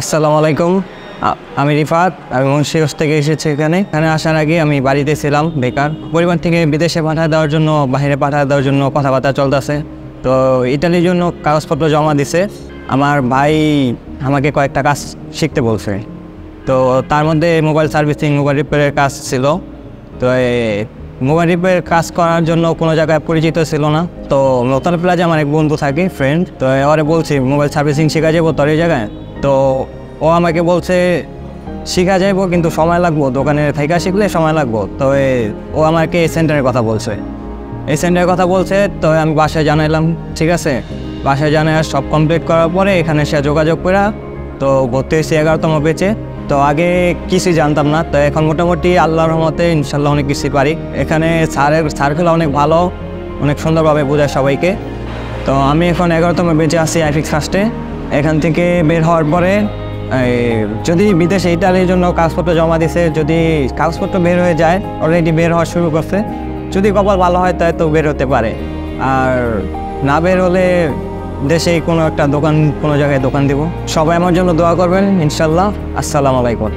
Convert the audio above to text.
আসসালামু আলাইকুম। আমি রিফাত, আমি মুন্সিগঞ্জ থেকে এসেছি। এখানে আসার আগে আমি বাড়িতে ছিলাম বেকার। পরিবার থেকে বিদেশে পাঠিয়ে দেওয়ার জন্য, বাইরে পাঠিয়ে দেওয়ার জন্য কথাবার্তা চলতেছে। তো ইটালির জন্য কাগজপত্র জমা দিছে। আমার ভাই আমাকে কয়েকটা কাজ শিখতে বলছে। তো তার মধ্যে মোবাইল সার্ভিসিং, মোবাইল রিপেয়ারের কাজ ছিল। তো মোবাইল রিপেয়ার কাজ করার জন্য কোনো জায়গায় পরিচিত ছিল না। তো নতুন প্লাজে আমার এক বন্ধু থাকে, ফ্রেন্ড। তো ওরে বলছি মোবাইল সার্ভিসিং শেখা যাবো তোর এই জায়গায়। তো ও আমাকে বলছে শেখা যাইব, কিন্তু সময় লাগবো, দোকানে থেকে শিখলে সময় লাগবো। তো ও আমাকে এই সেন্টারের কথা বলছে, এই সেন্টারের কথা বলছে। তো আমি বাসায় জানাইলাম, ঠিক আছে। বাসায় জানাই সব কমপ্লিট করার পরে এখানে সে যোগাযোগ করা। তো ভর্তি হয়েছি 11তম ব্যাচে। তো আগে কিছুই জানতাম না। তো এখন মোটামুটি আল্লাহর রহমতে ইনশাল্লাহ অনেক কিছুই পারি। এখানে সার্কেল অনেক ভালো, অনেক সুন্দরভাবে বোঝায় সবাইকে। তো আমি এখন 11তম ব্যাচে আছি আইফিক্স ফার্স্টে। এখান থেকে বের হওয়ার পরে যদি বিদেশে ইটালির জন্য কাগজপত্র জমা দিছে, যদি কাগজপত্র বের হয়ে যায়, অলরেডি বের হওয়া শুরু করছে, যদি কপাল ভালো হয় তাই তো বের হতে পারে। আর না বের হলে দেশেই কোনো একটা দোকান, কোনো জায়গায় দোকান দিব। সবাই আমার জন্য দোয়া করবেন ইনশাল্লাহ। আসসালামু আলাইকুম।